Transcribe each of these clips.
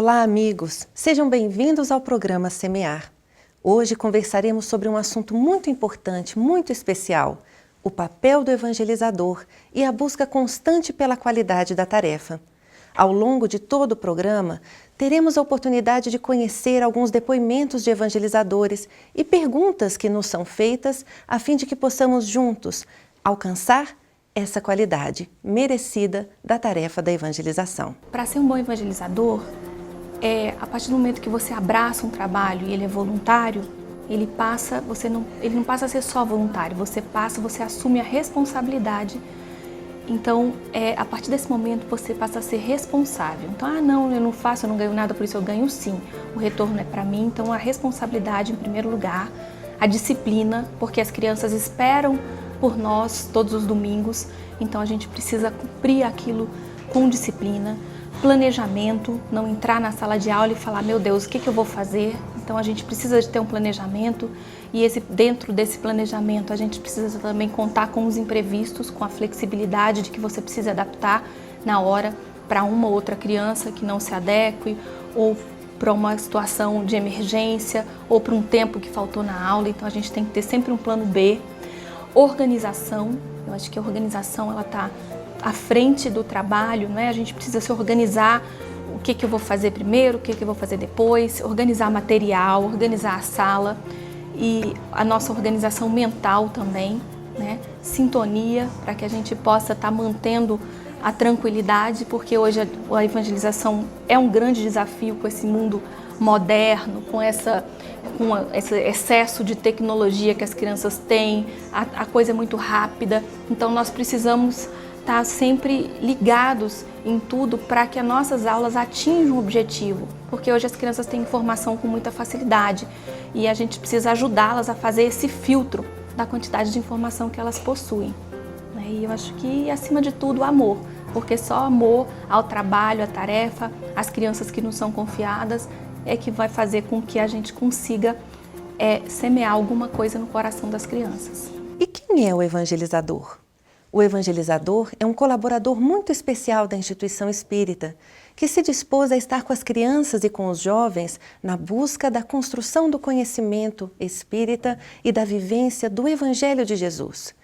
Olá, amigos! Sejam bem-vindos ao programa Semear. Hoje conversaremos sobre um assunto muito importante, muito especial: o papel do evangelizador e a busca constante pela qualidade da tarefa. Ao longo de todo o programa, teremos a oportunidade de conhecer alguns depoimentos de evangelizadores e perguntas que nos são feitas a fim de que possamos juntos alcançar essa qualidade merecida da tarefa da evangelização. Para ser um bom evangelizador, a partir do momento que você abraça um trabalho e ele é voluntário, ele não passa a ser só voluntário, você assume a responsabilidade. Então, a partir desse momento, você passa a ser responsável. Então, não, eu não faço, eu não ganho nada, por isso eu ganho sim. O retorno é para mim, então a responsabilidade em primeiro lugar, a disciplina, porque as crianças esperam por nós todos os domingos, então a gente precisa cumprir aquilo com disciplina. Planejamento, não entrar na sala de aula e falar, meu Deus, o que eu vou fazer? Então a gente precisa de ter um planejamento e dentro desse planejamento a gente precisa também contar com os imprevistos, com a flexibilidade de que você precisa adaptar na hora para uma ou outra criança que não se adeque ou para uma situação de emergência ou para um tempo que faltou na aula. Então a gente tem que ter sempre um plano B. Organização, eu acho que a organização ela está à frente do trabalho, né? A gente precisa se organizar, o que eu vou fazer primeiro, o que eu vou fazer depois, organizar material, organizar a sala e a nossa organização mental também, né? Sintonia, para que a gente possa estar mantendo a tranquilidade, porque hoje a evangelização é um grande desafio com esse mundo moderno, com esse excesso de tecnologia que as crianças têm, a coisa é muito rápida, então nós precisamos estar sempre ligados em tudo para que as nossas aulas atinjam o objetivo, porque hoje as crianças têm informação com muita facilidade e a gente precisa ajudá-las a fazer esse filtro da quantidade de informação que elas possuem. E eu acho que, acima de tudo, amor, porque só amor ao trabalho, à tarefa, às crianças que nos são confiadas, é que vai fazer com que a gente consiga semear alguma coisa no coração das crianças. E quem é o evangelizador? O evangelizador é um colaborador muito especial da instituição espírita, que se dispôs a estar com as crianças e com os jovens na busca da construção do conhecimento espírita e da vivência do Evangelho de Jesus.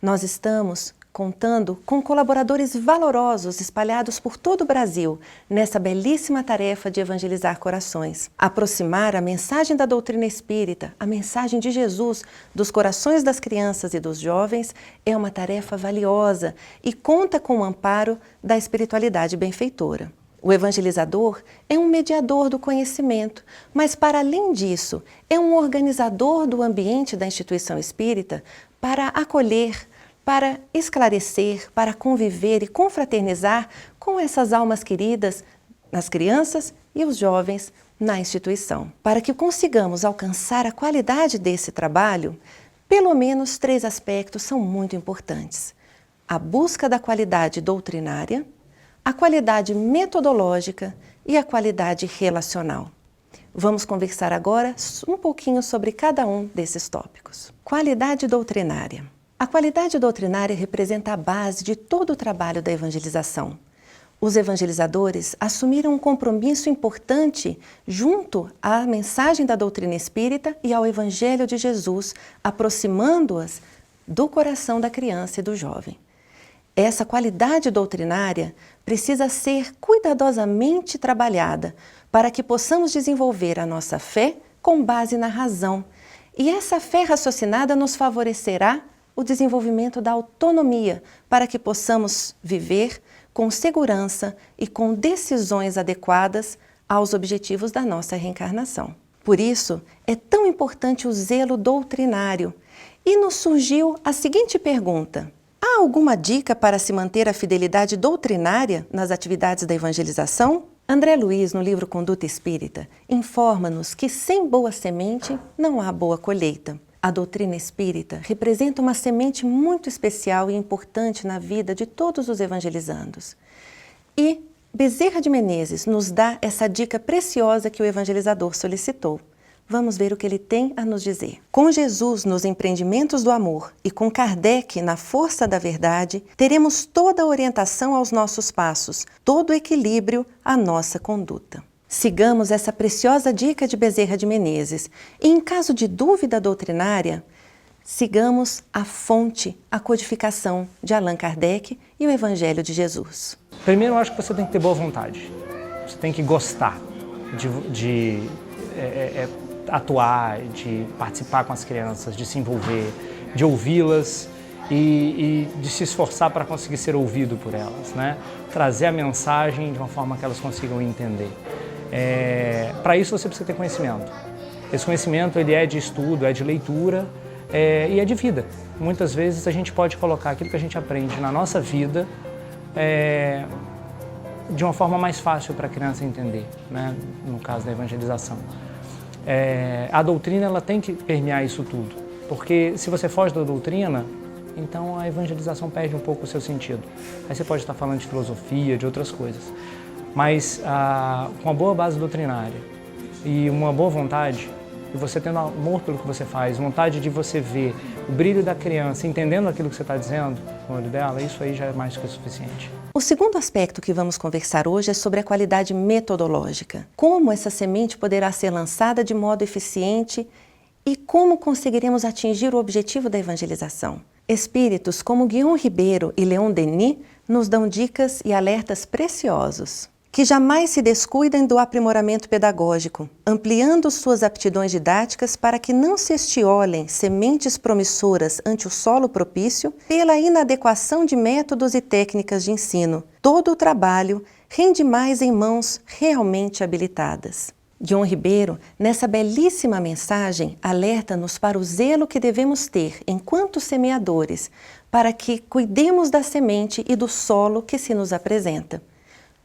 Nós estamos contando com colaboradores valorosos espalhados por todo o Brasil nessa belíssima tarefa de evangelizar corações. Aproximar a mensagem da doutrina espírita, a mensagem de Jesus, dos corações das crianças e dos jovens é uma tarefa valiosa e conta com o amparo da espiritualidade benfeitora. O evangelizador é um mediador do conhecimento, mas para além disso, é um organizador do ambiente da instituição espírita para acolher, para esclarecer, para conviver e confraternizar com essas almas queridas, nas crianças e os jovens na instituição. Para que consigamos alcançar a qualidade desse trabalho, pelo menos 3 aspectos são muito importantes: a busca da qualidade doutrinária, a qualidade metodológica e a qualidade relacional. Vamos conversar agora um pouquinho sobre cada um desses tópicos. Qualidade doutrinária. A qualidade doutrinária representa a base de todo o trabalho da evangelização. Os evangelizadores assumiram um compromisso importante junto à mensagem da doutrina espírita e ao Evangelho de Jesus, aproximando-as do coração da criança e do jovem. Essa qualidade doutrinária precisa ser cuidadosamente trabalhada para que possamos desenvolver a nossa fé com base na razão. E essa fé raciocinada nos favorecerá o desenvolvimento da autonomia para que possamos viver com segurança e com decisões adequadas aos objetivos da nossa reencarnação. Por isso, é tão importante o zelo doutrinário. E nos surgiu a seguinte pergunta: há alguma dica para se manter a fidelidade doutrinária nas atividades da evangelização? André Luiz, no livro Conduta Espírita, informa-nos que sem boa semente não há boa colheita. A doutrina espírita representa uma semente muito especial e importante na vida de todos os evangelizandos. E Bezerra de Menezes nos dá essa dica preciosa que o evangelizador solicitou. Vamos ver o que ele tem a nos dizer. Com Jesus nos empreendimentos do amor e com Kardec na força da verdade, teremos toda a orientação aos nossos passos, todo o equilíbrio à nossa conduta. Sigamos essa preciosa dica de Bezerra de Menezes e, em caso de dúvida doutrinária, sigamos a fonte, a codificação de Allan Kardec e o Evangelho de Jesus. Primeiro, eu acho que você tem que ter boa vontade. Você tem que gostar de atuar, de participar com as crianças, de se envolver, de ouvi-las e de se esforçar para conseguir ser ouvido por elas, né? Trazer a mensagem de uma forma que elas consigam entender. Para isso você precisa ter conhecimento. Esse conhecimento ele é de estudo, é de leitura e é de vida. Muitas vezes a gente pode colocar aquilo que a gente aprende na nossa vida de uma forma mais fácil para a criança entender, né? No caso da evangelização. A doutrina ela tem que permear isso tudo, porque se você foge da doutrina, então a evangelização perde um pouco o seu sentido. Aí você pode estar falando de filosofia, de outras coisas. Mas com uma boa base doutrinária e uma boa vontade, e você tendo amor pelo que você faz, vontade de você ver o brilho da criança, entendendo aquilo que você está dizendo no olho dela, isso aí já é mais que o suficiente. O segundo aspecto que vamos conversar hoje é sobre a qualidade metodológica. Como essa semente poderá ser lançada de modo eficiente e como conseguiremos atingir o objetivo da evangelização. Espíritos como Guion Ribeiro e Leon Denis nos dão dicas e alertas preciosos. Que jamais se descuidem do aprimoramento pedagógico, ampliando suas aptidões didáticas para que não se estiolem sementes promissoras ante o solo propício pela inadequação de métodos e técnicas de ensino. Todo o trabalho rende mais em mãos realmente habilitadas. Guion Ribeiro, nessa belíssima mensagem, alerta-nos para o zelo que devemos ter enquanto semeadores, para que cuidemos da semente e do solo que se nos apresenta.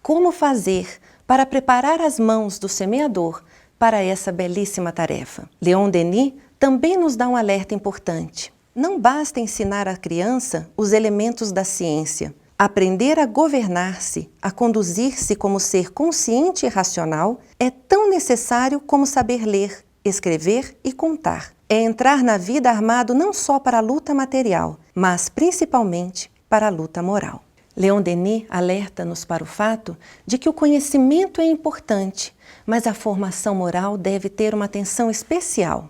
Como fazer para preparar as mãos do semeador para essa belíssima tarefa? Leon Denis também nos dá um alerta importante. Não basta ensinar à criança os elementos da ciência. Aprender a governar-se, a conduzir-se como ser consciente e racional é tão necessário como saber ler, escrever e contar. É entrar na vida armado não só para a luta material, mas principalmente para a luta moral. Leon Denis alerta-nos para o fato de que o conhecimento é importante, mas a formação moral deve ter uma atenção especial.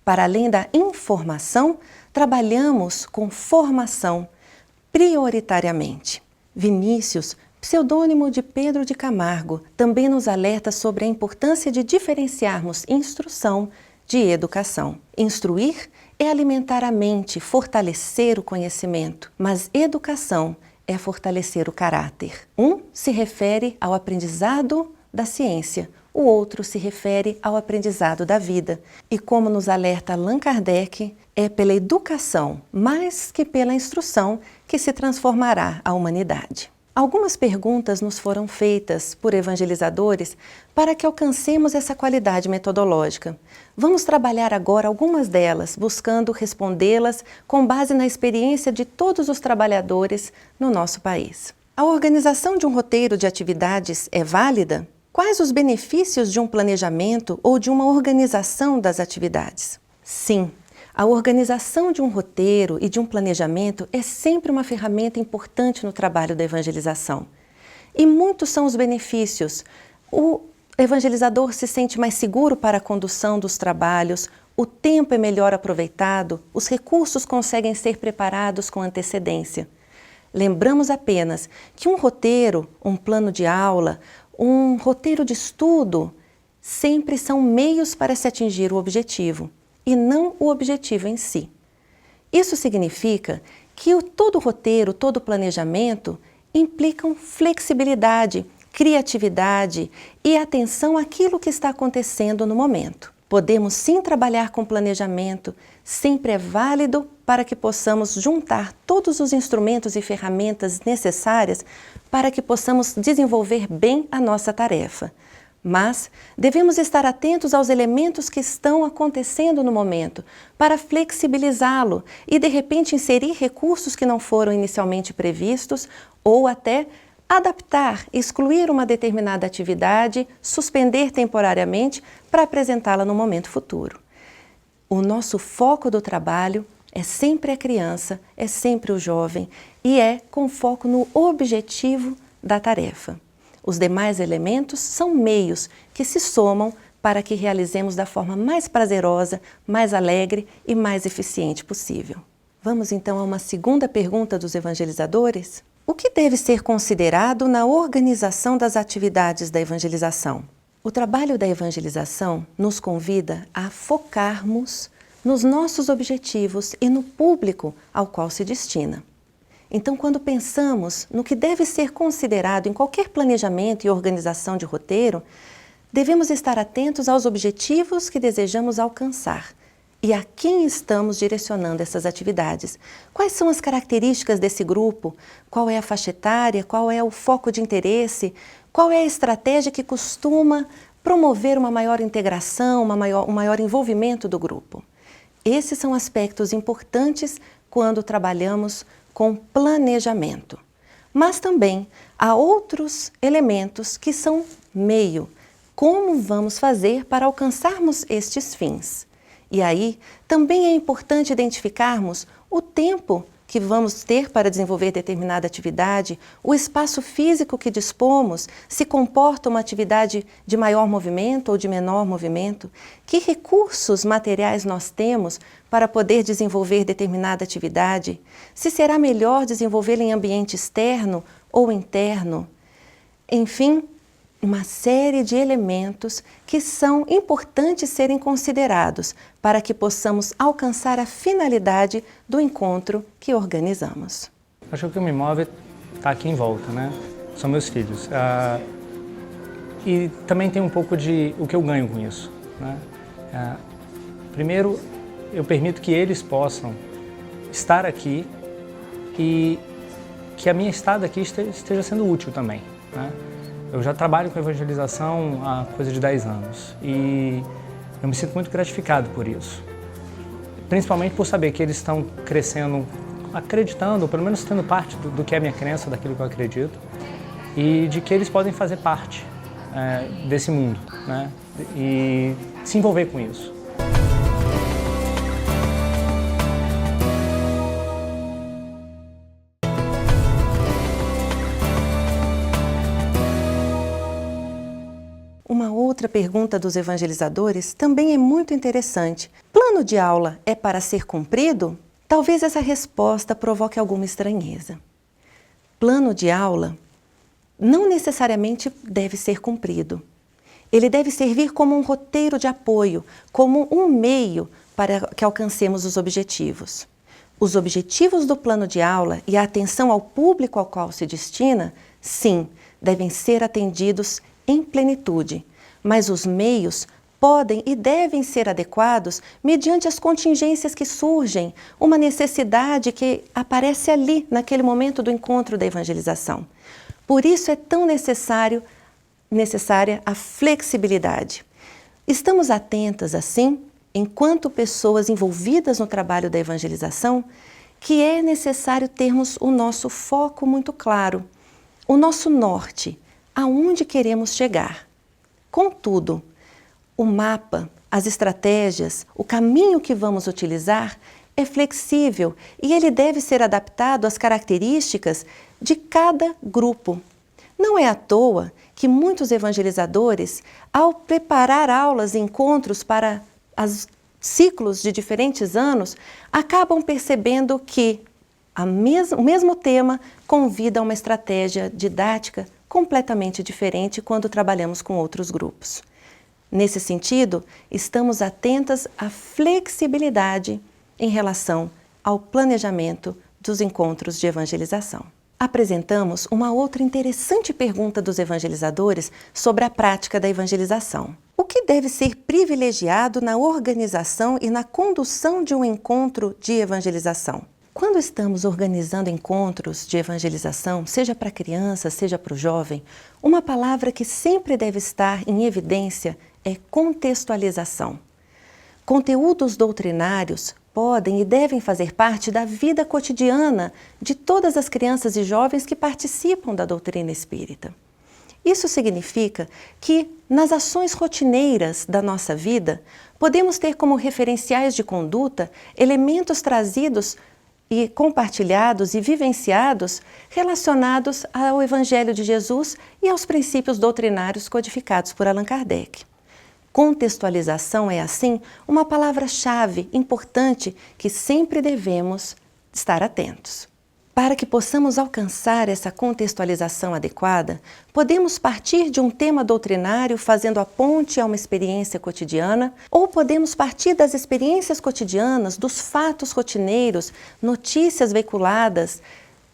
Para além da informação, trabalhamos com formação, prioritariamente. Vinícius, pseudônimo de Pedro de Camargo, também nos alerta sobre a importância de diferenciarmos instrução de educação. Instruir é alimentar a mente, fortalecer o conhecimento, mas educação é fortalecer o caráter. Um se refere ao aprendizado da ciência, o outro se refere ao aprendizado da vida. E como nos alerta Allan Kardec, é pela educação, mais que pela instrução, que se transformará a humanidade. Algumas perguntas nos foram feitas por evangelizadores para que alcancemos essa qualidade metodológica. Vamos trabalhar agora algumas delas, buscando respondê-las com base na experiência de todos os trabalhadores no nosso país. A organização de um roteiro de atividades é válida? Quais os benefícios de um planejamento ou de uma organização das atividades? Sim. A organização de um roteiro e de um planejamento é sempre uma ferramenta importante no trabalho da evangelização. E muitos são os benefícios. O evangelizador se sente mais seguro para a condução dos trabalhos, o tempo é melhor aproveitado, os recursos conseguem ser preparados com antecedência. Lembramos apenas que um roteiro, um plano de aula, um roteiro de estudo, sempre são meios para se atingir o objetivo, e não o objetivo em si. Isso significa que todo roteiro, todo planejamento implicam flexibilidade, criatividade e atenção àquilo que está acontecendo no momento. Podemos sim trabalhar com planejamento, sempre é válido para que possamos juntar todos os instrumentos e ferramentas necessárias para que possamos desenvolver bem a nossa tarefa. Mas devemos estar atentos aos elementos que estão acontecendo no momento para flexibilizá-lo e, de repente, inserir recursos que não foram inicialmente previstos ou até adaptar, excluir uma determinada atividade, suspender temporariamente para apresentá-la no momento futuro. O nosso foco do trabalho é sempre a criança, é sempre o jovem e é com foco no objetivo da tarefa. Os demais elementos são meios que se somam para que realizemos da forma mais prazerosa, mais alegre e mais eficiente possível. Vamos então a uma segunda pergunta dos evangelizadores? O que deve ser considerado na organização das atividades da evangelização? O trabalho da evangelização nos convida a focarmos nos nossos objetivos e no público ao qual se destina. Então, quando pensamos no que deve ser considerado em qualquer planejamento e organização de roteiro, devemos estar atentos aos objetivos que desejamos alcançar e a quem estamos direcionando essas atividades. Quais são as características desse grupo? Qual é a faixa etária? Qual é o foco de interesse? Qual é a estratégia que costuma promover uma maior integração, um maior envolvimento do grupo? Esses são aspectos importantes quando trabalhamos com planejamento. Mas também há outros elementos que são meio. Como vamos fazer para alcançarmos estes fins? E aí, também é importante identificarmos o tempo que vamos ter para desenvolver determinada atividade, o espaço físico que dispomos, se comporta uma atividade de maior movimento ou de menor movimento, que recursos materiais nós temos para poder desenvolver determinada atividade, se será melhor desenvolvê-la em ambiente externo ou interno. Enfim, uma série de elementos que são importantes serem considerados para que possamos alcançar a finalidade do encontro que organizamos. Acho que o que me move está aqui em volta, né? São meus filhos. E também tem um pouco de o que eu ganho com isso, né? Primeiro, eu permito que eles possam estar aqui e que a minha estada aqui esteja sendo útil também, né? Eu já trabalho com evangelização há coisa de 10 anos e eu me sinto muito gratificado por isso. Principalmente por saber que eles estão crescendo, acreditando, ou pelo menos tendo parte do que é a minha crença, daquilo que eu acredito, e de que eles podem fazer parte desse mundo, né? E se envolver com isso. Uma outra pergunta dos evangelizadores também é muito interessante. Plano de aula é para ser cumprido? Talvez essa resposta provoque alguma estranheza. Plano de aula não necessariamente deve ser cumprido. Ele deve servir como um roteiro de apoio, como um meio para que alcancemos os objetivos. Os objetivos do plano de aula e a atenção ao público ao qual se destina, sim, devem ser atendidos em plenitude, mas os meios podem e devem ser adequados mediante as contingências que surgem, uma necessidade que aparece ali, naquele momento do encontro da evangelização. Por isso é tão necessária a flexibilidade. Estamos atentas, assim, enquanto pessoas envolvidas no trabalho da evangelização, que é necessário termos o nosso foco muito claro, o nosso norte, aonde queremos chegar. Contudo, o mapa, as estratégias, o caminho que vamos utilizar é flexível e ele deve ser adaptado às características de cada grupo. Não é à toa que muitos evangelizadores, ao preparar aulas e encontros para os ciclos de diferentes anos, acabam percebendo que o mesmo tema convida a uma estratégia didática completamente diferente quando trabalhamos com outros grupos. Nesse sentido, estamos atentas à flexibilidade em relação ao planejamento dos encontros de evangelização. Apresentamos uma outra interessante pergunta dos evangelizadores sobre a prática da evangelização. O que deve ser privilegiado na organização e na condução de um encontro de evangelização? Quando estamos organizando encontros de evangelização, seja para criança, seja para o jovem, uma palavra que sempre deve estar em evidência é contextualização. Conteúdos doutrinários podem e devem fazer parte da vida cotidiana de todas as crianças e jovens que participam da doutrina espírita. Isso significa que, nas ações rotineiras da nossa vida, podemos ter como referenciais de conduta elementos trazidos e compartilhados e vivenciados relacionados ao Evangelho de Jesus e aos princípios doutrinários codificados por Allan Kardec. Contextualização é, assim, uma palavra-chave importante que sempre devemos estar atentos. Para que possamos alcançar essa contextualização adequada, podemos partir de um tema doutrinário fazendo a ponte a uma experiência cotidiana, ou podemos partir das experiências cotidianas, dos fatos rotineiros, notícias veiculadas,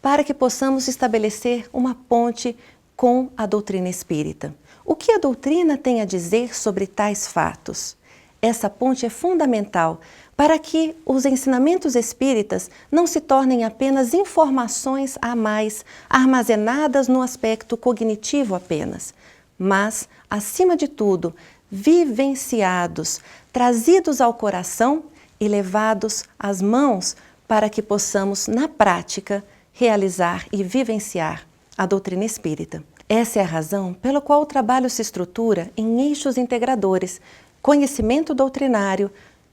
para que possamos estabelecer uma ponte com a doutrina espírita. O que a doutrina tem a dizer sobre tais fatos? Essa ponte é fundamental para que os ensinamentos espíritas não se tornem apenas informações a mais, armazenadas no aspecto cognitivo apenas, mas, acima de tudo, vivenciados, trazidos ao coração e levados às mãos para que possamos, na prática, realizar e vivenciar a doutrina espírita. Essa é a razão pela qual o trabalho se estrutura em eixos integradores: conhecimento doutrinário,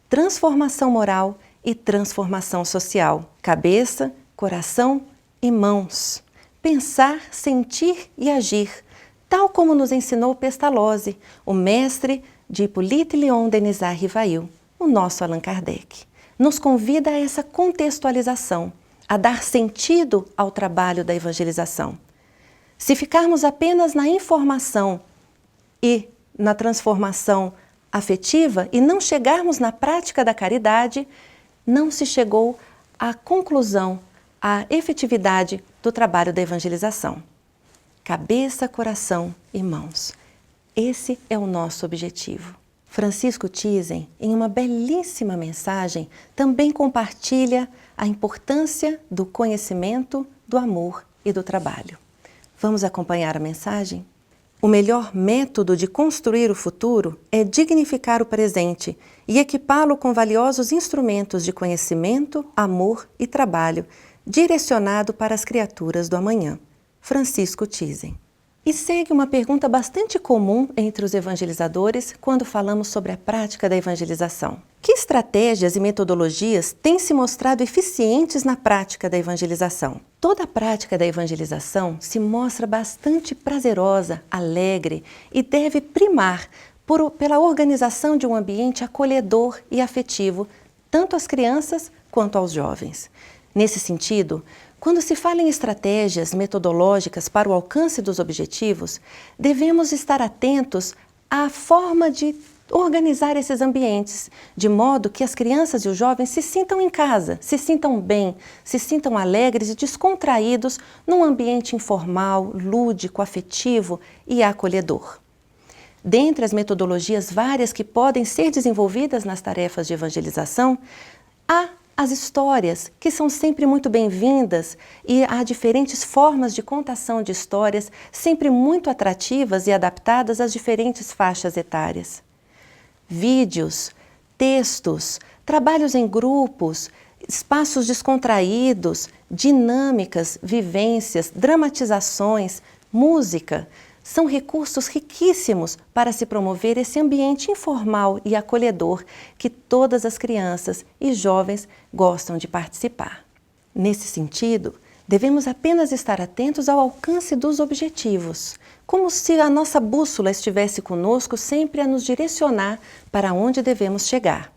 transformação moral e transformação social. Cabeça, coração e mãos. Pensar, sentir e agir, tal como nos ensinou Pestalozzi, o mestre de Hippolyte Léon Denisard Rivail, o nosso Allan Kardec. Nos convida a essa contextualização, a dar sentido ao trabalho da evangelização. Se ficarmos apenas na informação e na transformação afetiva e não chegarmos na prática da caridade, não se chegou à conclusão, à efetividade do trabalho da evangelização. Cabeça, coração e mãos. Esse é o nosso objetivo. Francisco Thyssen, em uma belíssima mensagem, também compartilha a importância do conhecimento, do amor e do trabalho. Vamos acompanhar a mensagem? O melhor método de construir o futuro é dignificar o presente e equipá-lo com valiosos instrumentos de conhecimento, amor e trabalho, direcionado para as criaturas do amanhã. Francisco Thyssen. E segue uma pergunta bastante comum entre os evangelizadores quando falamos sobre a prática da evangelização. Que estratégias e metodologias têm se mostrado eficientes na prática da evangelização? Toda a prática da evangelização se mostra bastante prazerosa, alegre e deve primar pela organização de um ambiente acolhedor e afetivo, tanto às crianças quanto aos jovens. Nesse sentido, quando se fala em estratégias metodológicas para o alcance dos objetivos, devemos estar atentos à forma de organizar esses ambientes, de modo que as crianças e os jovens se sintam em casa, se sintam bem, se sintam alegres e descontraídos num ambiente informal, lúdico, afetivo e acolhedor. Dentre as metodologias várias que podem ser desenvolvidas nas tarefas de evangelização, há as histórias, que são sempre muito bem-vindas, e há diferentes formas de contação de histórias, sempre muito atrativas e adaptadas às diferentes faixas etárias. Vídeos, textos, trabalhos em grupos, espaços descontraídos, dinâmicas, vivências, dramatizações, música, são recursos riquíssimos para se promover esse ambiente informal e acolhedor que todas as crianças e jovens gostam de participar. Nesse sentido, devemos apenas estar atentos ao alcance dos objetivos, como se a nossa bússola estivesse conosco sempre a nos direcionar para onde devemos chegar.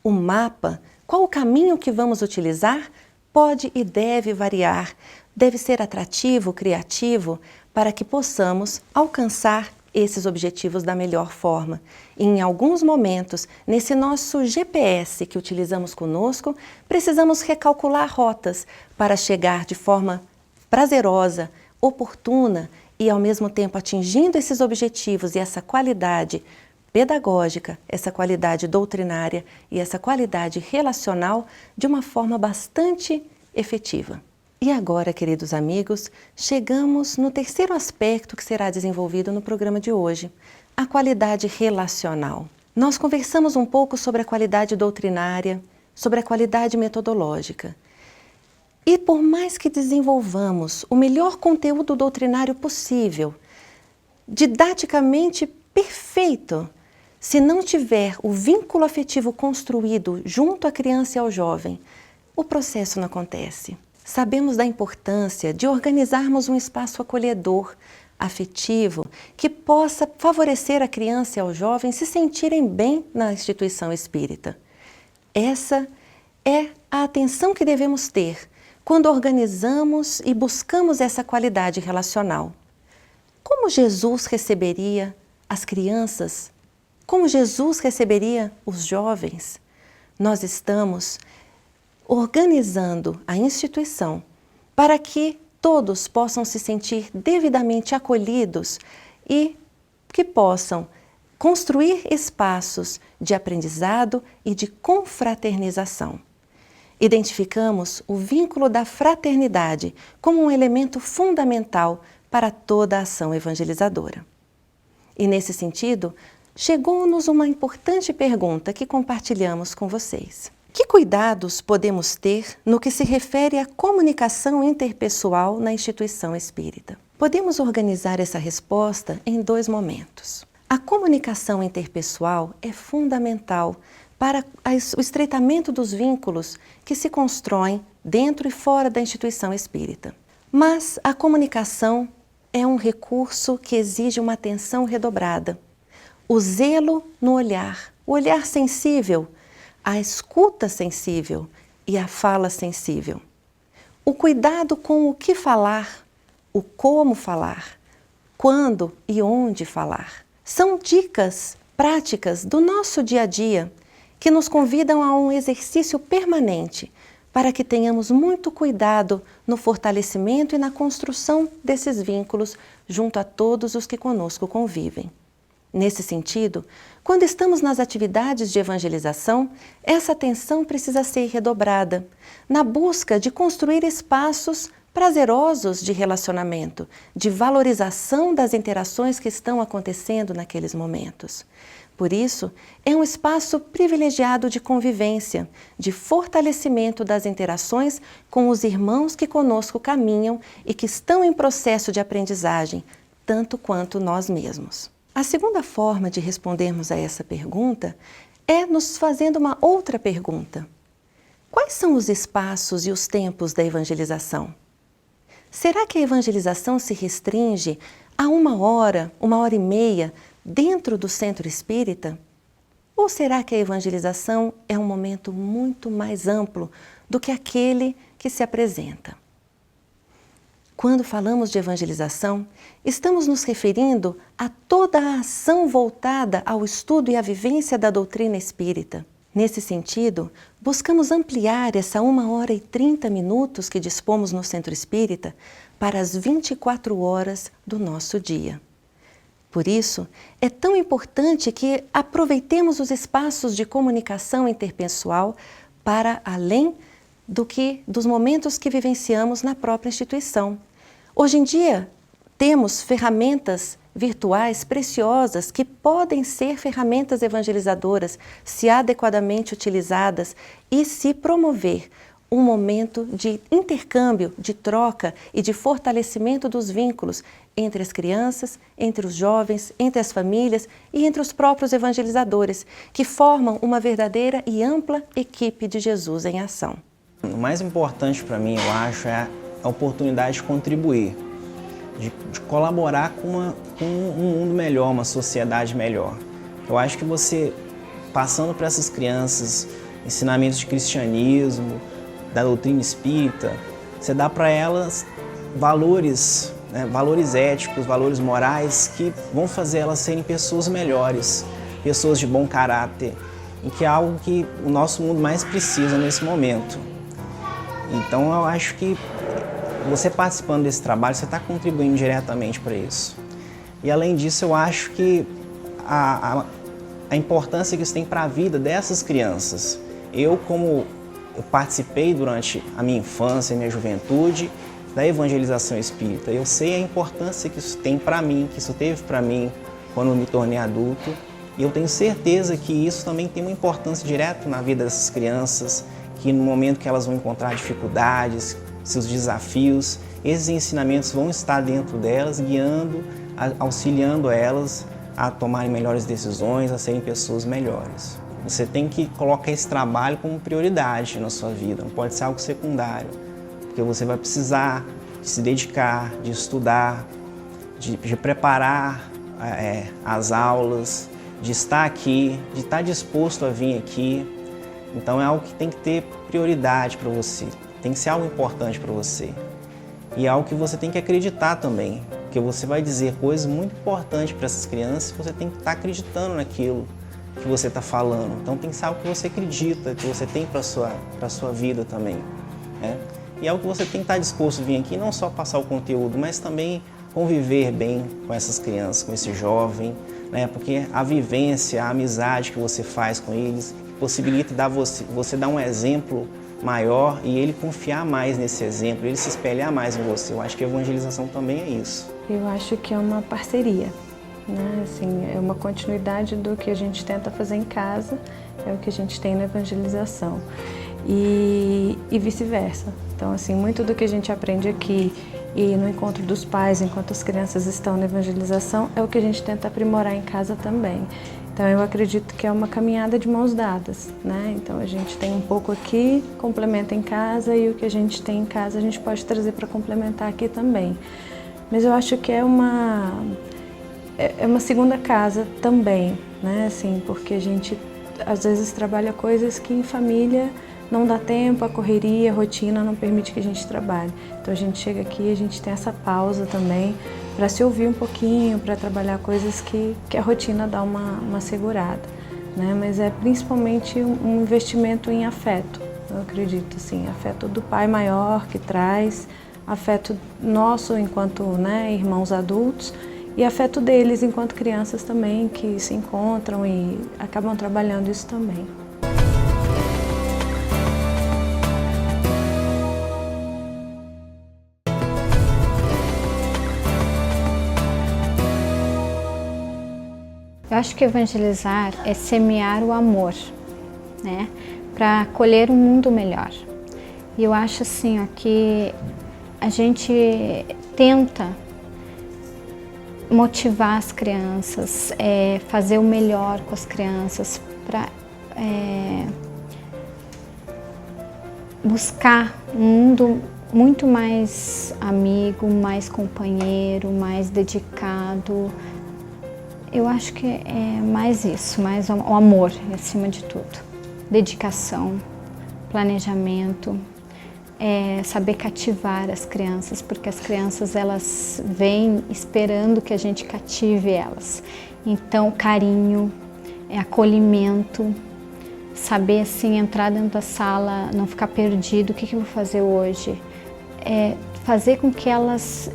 O mapa, qual o caminho que vamos utilizar, pode e deve variar, deve ser atrativo, criativo, para que possamos alcançar esses objetivos da melhor forma. E em alguns momentos, nesse nosso GPS que utilizamos conosco, precisamos recalcular rotas para chegar de forma prazerosa, oportuna e ao mesmo tempo atingindo esses objetivos e essa qualidade pedagógica, essa qualidade doutrinária e essa qualidade relacional de uma forma bastante efetiva. E agora, queridos amigos, chegamos no terceiro aspecto que será desenvolvido no programa de hoje, a qualidade relacional. Nós conversamos um pouco sobre a qualidade doutrinária, sobre a qualidade metodológica. E por mais que desenvolvamos o melhor conteúdo doutrinário possível, didaticamente perfeito, se não tiver o vínculo afetivo construído junto à criança e ao jovem, o processo não acontece. Sabemos da importância de organizarmos um espaço acolhedor, afetivo, que possa favorecer a criança e ao jovem se sentirem bem na instituição espírita. Essa é a atenção que devemos ter quando organizamos e buscamos essa qualidade relacional. Como Jesus receberia as crianças? Como Jesus receberia os jovens? Nós estamos organizando a instituição para que todos possam se sentir devidamente acolhidos e que possam construir espaços de aprendizado e de confraternização. Identificamos o vínculo da fraternidade como um elemento fundamental para toda a ação evangelizadora. E nesse sentido, chegou-nos uma importante pergunta que compartilhamos com vocês. Que cuidados podemos ter no que se refere à comunicação interpessoal na instituição espírita? Podemos organizar essa resposta em 2 momentos. A comunicação interpessoal é fundamental para o estreitamento dos vínculos que se constroem dentro e fora da instituição espírita. Mas a comunicação é um recurso que exige uma atenção redobrada. O zelo no olhar, o olhar sensível, a escuta sensível e a fala sensível. O cuidado com o que falar, o como falar, quando e onde falar. São dicas práticas do nosso dia a dia que nos convidam a um exercício permanente para que tenhamos muito cuidado no fortalecimento e na construção desses vínculos junto a todos os que conosco convivem. Nesse sentido, quando estamos nas atividades de evangelização, essa atenção precisa ser redobrada, na busca de construir espaços prazerosos de relacionamento, de valorização das interações que estão acontecendo naqueles momentos. Por isso, é um espaço privilegiado de convivência, de fortalecimento das interações com os irmãos que conosco caminham e que estão em processo de aprendizagem, tanto quanto nós mesmos. A segunda forma de respondermos a essa pergunta é nos fazendo uma outra pergunta. Quais são os espaços e os tempos da evangelização? Será que a evangelização se restringe a 1 hora, 1h30 dentro do centro espírita? Ou será que a evangelização é um momento muito mais amplo do que aquele que se apresenta? Quando falamos de evangelização, estamos nos referindo a toda a ação voltada ao estudo e à vivência da doutrina espírita. Nesse sentido, buscamos ampliar essa 1h30 que dispomos no Centro Espírita para as 24 horas do nosso dia. Por isso, é tão importante que aproveitemos os espaços de comunicação interpessoal para além dos momentos que vivenciamos na própria instituição. Hoje em dia, temos ferramentas virtuais preciosas que podem ser ferramentas evangelizadoras se adequadamente utilizadas e se promover um momento de intercâmbio, de troca e de fortalecimento dos vínculos entre as crianças, entre os jovens, entre as famílias e entre os próprios evangelizadores, que formam uma verdadeira e ampla equipe de Jesus em ação. O mais importante para mim, eu acho, é a oportunidade de contribuir, de colaborar com um mundo melhor, uma sociedade melhor. Eu acho que você, passando para essas crianças ensinamentos de cristianismo, da doutrina espírita, você dá para elas valores, valores éticos, valores morais que vão fazer elas serem pessoas melhores, pessoas de bom caráter, e que é algo que o nosso mundo mais precisa nesse momento. Então eu acho que você participando desse trabalho, você está contribuindo diretamente para isso. E além disso, eu acho que a importância que isso tem para a vida dessas crianças. Eu participei durante a minha infância e minha juventude da evangelização espírita. Eu sei a importância que isso tem para mim, que isso teve para mim quando eu me tornei adulto. E eu tenho certeza que isso também tem uma importância direta na vida dessas crianças, que no momento que elas vão encontrar dificuldades, seus desafios, esses ensinamentos vão estar dentro delas, guiando, auxiliando elas a tomarem melhores decisões, a serem pessoas melhores. Você tem que colocar esse trabalho como prioridade na sua vida, não pode ser algo secundário, porque você vai precisar de se dedicar, de estudar, de preparar as aulas, de estar aqui, de estar disposto a vir aqui. Então é algo que tem que ter prioridade para você, tem que ser algo importante para você. E é algo que você tem que acreditar também, porque você vai dizer coisas muito importantes para essas crianças e você tem que estar acreditando naquilo que você está falando. Então tem que ser algo que você acredita, que você tem para a sua vida também, né? E é algo que você tem que estar disposto a vir aqui, não só passar o conteúdo, mas também conviver bem com essas crianças, com esse jovem, né? Porque a vivência, a amizade que você faz com eles possibilita você dar um exemplo maior e ele confiar mais nesse exemplo, ele se espelhar mais em você. Eu acho que a evangelização também é isso. Eu acho que é uma parceria, né? Assim, é uma continuidade do que a gente tenta fazer em casa, é o que a gente tem na evangelização. E vice-versa. Então, assim, muito do que a gente aprende aqui e no encontro dos pais, enquanto as crianças estão na evangelização, é o que a gente tenta aprimorar em casa também. Então, eu acredito que é uma caminhada de mãos dadas, né? Então, a gente tem um pouco aqui, complementa em casa, e o que a gente tem em casa a gente pode trazer para complementar aqui também. Mas eu acho que é uma segunda casa também, né? Assim, porque a gente, às vezes, trabalha coisas que em família não dá tempo, a correria, a rotina não permite que a gente trabalhe. Então, a gente chega aqui e a gente tem essa pausa também para se ouvir um pouquinho, para trabalhar coisas que a rotina dá uma segurada, né? Mas é principalmente um investimento em afeto, eu acredito, assim, afeto do pai maior que traz, afeto nosso enquanto, né, irmãos adultos e afeto deles enquanto crianças também, que se encontram e acabam trabalhando isso também. Eu acho que evangelizar é semear o amor, né, para colher um mundo melhor. E eu acho assim, ó, que a gente tenta motivar as crianças, fazer o melhor com as crianças, para buscar um mundo muito mais amigo, mais companheiro, mais dedicado. Eu acho que é mais isso, mais o amor acima de tudo. Dedicação, planejamento, saber cativar as crianças, porque as crianças elas vêm esperando que a gente cative elas. Então, carinho, acolhimento, saber assim entrar dentro da sala, não ficar perdido, o que eu vou fazer hoje? Fazer com que elas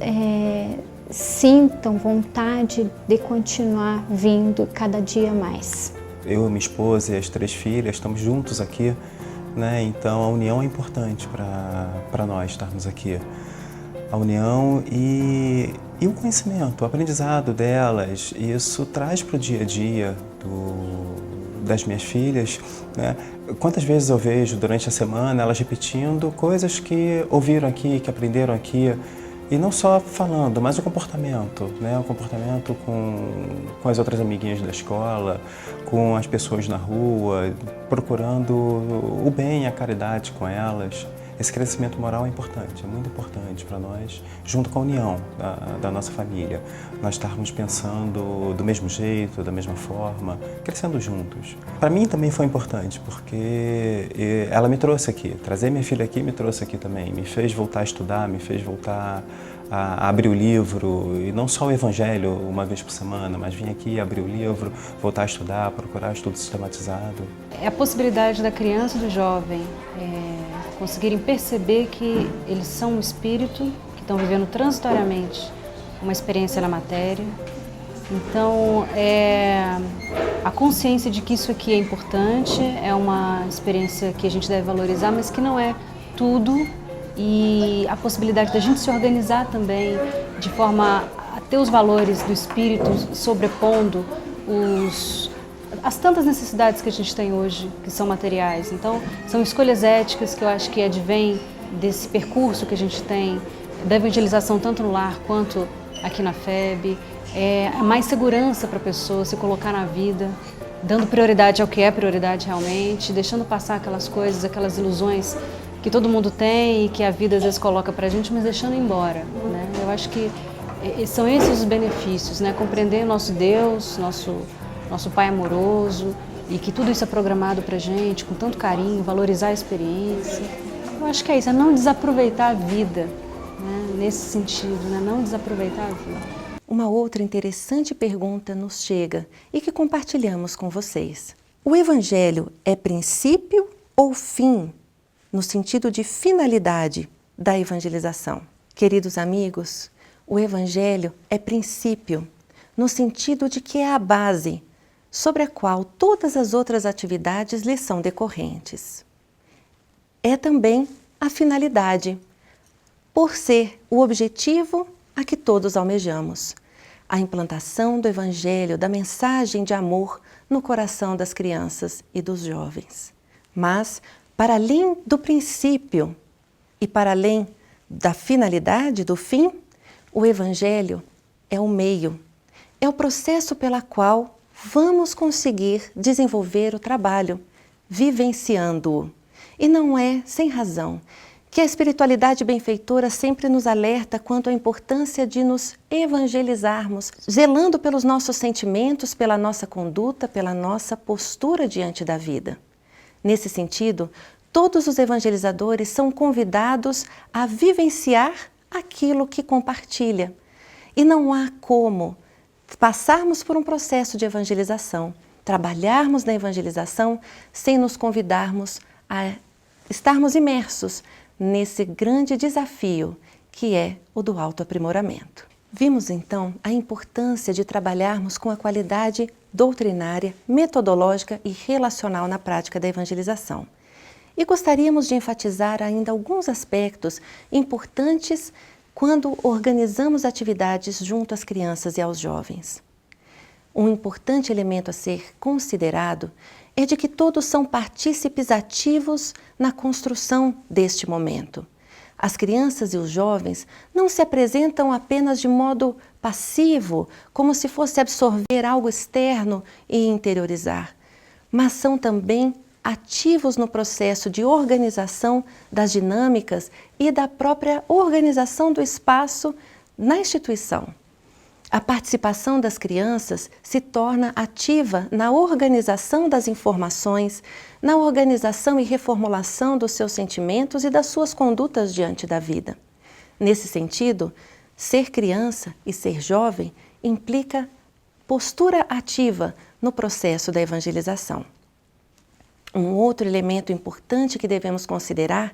sintam vontade de continuar vindo cada dia mais. Eu, minha esposa e as 3 filhas estamos juntos aqui, né? Então a união é importante para nós estarmos aqui. A união e o conhecimento, o aprendizado delas, isso traz para o dia a dia das minhas filhas, né? Quantas vezes eu vejo durante a semana elas repetindo coisas que ouviram aqui, que aprenderam aqui. E não só falando, mas o comportamento, né? O comportamento com as outras amiguinhas da escola, com as pessoas na rua, procurando o bem, a caridade com elas. Esse crescimento moral é importante, é muito importante para nós, junto com a união da nossa família. Nós estarmos pensando do mesmo jeito, da mesma forma, crescendo juntos. Para mim também foi importante, porque ela me trouxe aqui, trazer minha filha aqui me trouxe aqui também, me fez voltar a estudar, me fez voltar a abrir o livro, e não só o Evangelho uma vez por semana, mas vir aqui, abrir o livro, voltar a estudar, procurar estudo sistematizado. É a possibilidade da criança e do jovem conseguirem perceber que eles são um espírito, que estão vivendo transitoriamente uma experiência na matéria. Então, a consciência de que isso aqui é importante, é uma experiência que a gente deve valorizar, mas que não é tudo, e a possibilidade da gente se organizar também de forma a ter os valores do espírito sobrepondo as tantas necessidades que a gente tem hoje, que são materiais. Então, são escolhas éticas que eu acho que advêm desse percurso que a gente tem, da evangelização tanto no lar quanto aqui na FEB. É mais segurança para a pessoa se colocar na vida, dando prioridade ao que é prioridade realmente, deixando passar aquelas coisas, aquelas ilusões que todo mundo tem e que a vida às vezes coloca pra gente, mas deixando embora, né? Eu acho que são esses os benefícios, né? Compreender o nosso Deus, nosso Pai amoroso, e que tudo isso é programado pra gente com tanto carinho, valorizar a experiência. Eu acho que é isso, é não desaproveitar a vida, né? Nesse sentido, né? Não desaproveitar a vida. Uma outra interessante pergunta nos chega e que compartilhamos com vocês. O Evangelho é princípio ou fim, no sentido de finalidade da evangelização? Queridos amigos, o Evangelho é princípio, no sentido de que é a base sobre a qual todas as outras atividades lhe são decorrentes. É também a finalidade, por ser o objetivo a que todos almejamos, a implantação do Evangelho, da mensagem de amor no coração das crianças e dos jovens. Mas, para além do princípio e para além da finalidade, do fim, o Evangelho é o meio, é o processo pela qual vamos conseguir desenvolver o trabalho, vivenciando-o. E não é sem razão que a espiritualidade benfeitora sempre nos alerta quanto à importância de nos evangelizarmos, zelando pelos nossos sentimentos, pela nossa conduta, pela nossa postura diante da vida. Nesse sentido, todos os evangelizadores são convidados a vivenciar aquilo que compartilha. E não há como passarmos por um processo de evangelização, trabalharmos na evangelização sem nos convidarmos a estarmos imersos nesse grande desafio que é o do autoaprimoramento. Vimos então a importância de trabalharmos com a qualidade doutrinária, metodológica e relacional na prática da evangelização. E gostaríamos de enfatizar ainda alguns aspectos importantes quando organizamos atividades junto às crianças e aos jovens. Um importante elemento a ser considerado é de que todos são partícipes ativos na construção deste momento. As crianças e os jovens não se apresentam apenas de modo passivo, como se fosse absorver algo externo e interiorizar, mas são também ativos no processo de organização das dinâmicas e da própria organização do espaço na instituição. A participação das crianças se torna ativa na organização das informações, na organização e reformulação dos seus sentimentos e das suas condutas diante da vida. Nesse sentido, ser criança e ser jovem implica postura ativa no processo da evangelização. Um outro elemento importante que devemos considerar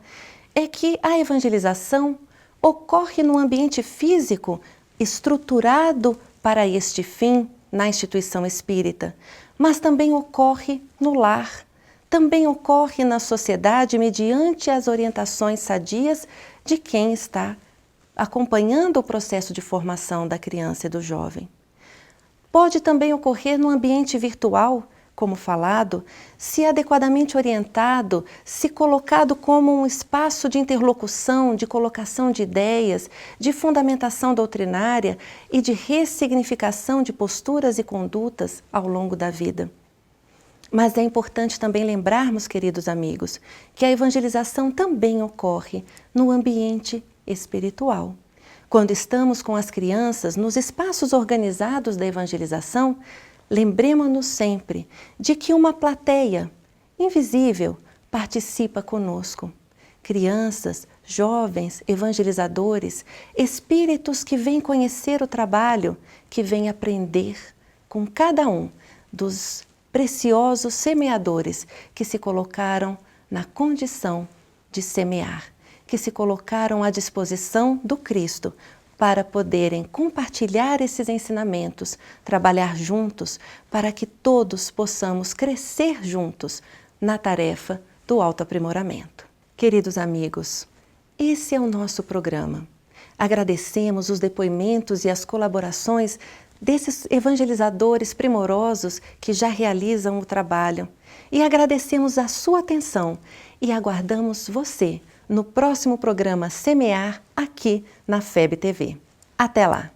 é que a evangelização ocorre no ambiente físico estruturado para este fim na instituição espírita, mas também ocorre no lar, também ocorre na sociedade mediante as orientações sadias de quem está acompanhando o processo de formação da criança e do jovem. Pode também ocorrer no ambiente virtual, como falado, se adequadamente orientado, se colocado como um espaço de interlocução, de colocação de ideias, de fundamentação doutrinária e de ressignificação de posturas e condutas ao longo da vida. Mas é importante também lembrarmos, queridos amigos, que a evangelização também ocorre no ambiente espiritual. Quando estamos com as crianças nos espaços organizados da evangelização, lembremos-nos sempre de que uma plateia invisível participa conosco. Crianças, jovens, evangelizadores, espíritos que vêm conhecer o trabalho, que vêm aprender com cada um dos preciosos semeadores que se colocaram na condição de semear, que se colocaram à disposição do Cristo para poderem compartilhar esses ensinamentos, trabalhar juntos para que todos possamos crescer juntos na tarefa do autoaprimoramento. Queridos amigos, esse é o nosso programa. Agradecemos os depoimentos e as colaborações desses evangelizadores primorosos que já realizam o trabalho e agradecemos a sua atenção e aguardamos você no próximo programa Semear aqui na FEB TV. Até lá!